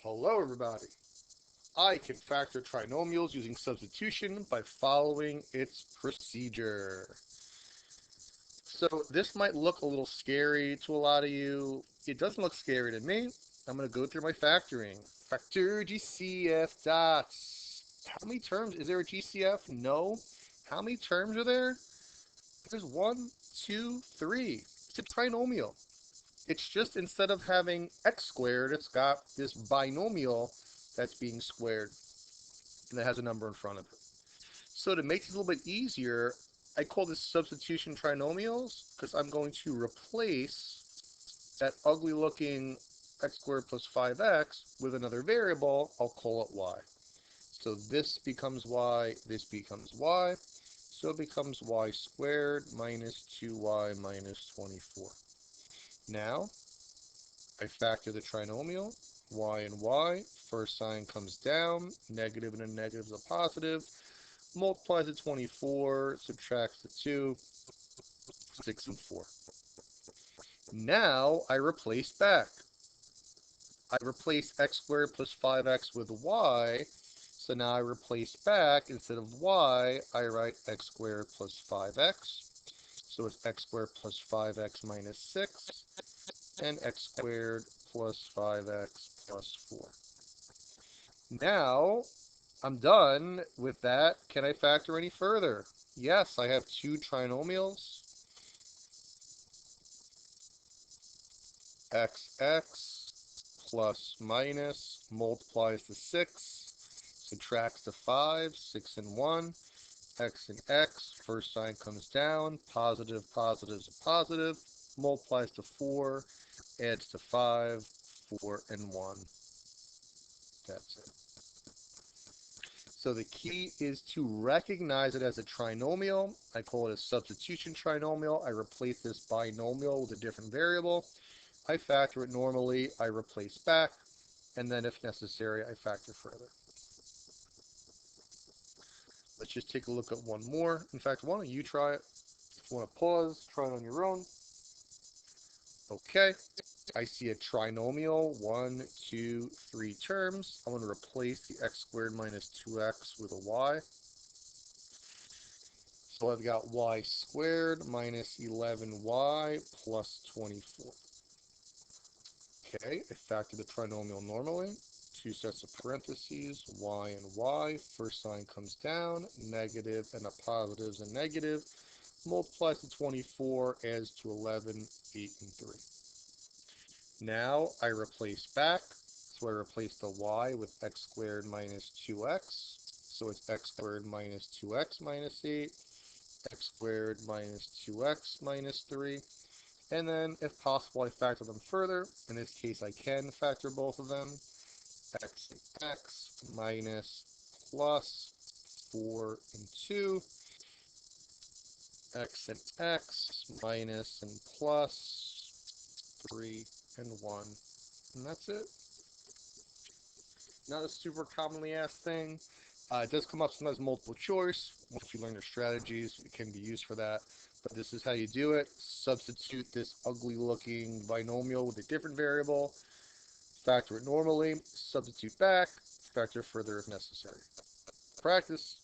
Hello, everybody. I can factor trinomials using substitution by following its procedure. So this might look a little scary to a lot of you. It doesn't look scary to me. I'm going to go through my factoring. Factor GCF dots. How many terms? Is there a GCF? No. How many terms are there? There's 1, 2, 3. It's a trinomial. It's just instead of having x squared, it's got this binomial that's being squared and that has a number in front of it. So to make it a little bit easier, I call this substitution trinomials because I'm going to replace that ugly looking x squared plus 5x with another variable. I'll call it y. So this becomes y, this becomes y. So it becomes y squared minus 2y minus 24. Now, I factor the trinomial, y and y. First sign comes down, negative and a negative is a positive. Multiplies the 24, subtracts the 2, 6 and 4. Now, I replace back. I replace x squared plus 5x with y. So now I replace back. Instead of y, I write x squared plus 5x. So it's x squared plus 5x minus 6. And x squared plus 5x plus 4. Now, I'm done with that. Can I factor any further? Yes, I have two trinomials. X plus minus multiplies to 6, subtracts to 5, 6 and 1. X and x, first sign comes down, positive, positive is a positive, multiplies to 4, adds to 5, 4 and 1. That's it. So the key is to recognize it as a trinomial. I call it a substitution trinomial. I replace this binomial with a different variable. I factor it normally. I replace back. And then if necessary, I factor further. Let's just take a look at one more. In fact, why don't you try it? If you want to pause, try it on your own. Okay. I see a trinomial, 1, 2, 3 terms. I'm going to replace the x squared minus 2x with a y. So I've got y squared minus 11y plus 24. Okay, I factor the trinomial normally. Two sets of parentheses, y and y. First sign comes down, negative and a positive is a negative. Multiplies to 24, adds to 11, 8 and 3. Now I replace back. So I replace the y with x squared minus 2x. So it's x squared minus 2x minus 8. X squared minus 2x minus 3. And then, if possible, I factor them further. In this case, I can factor both of them. X and x minus plus 4 and 2. X and x minus and plus 3 and 1. And that's it. Not a super commonly asked thing. It does come up sometimes multiple choice. Once you learn your strategies, it can be used for that. But this is how you do it. Substitute this ugly looking binomial with a different variable. Factor it normally. Substitute back. Factor further if necessary. Practice.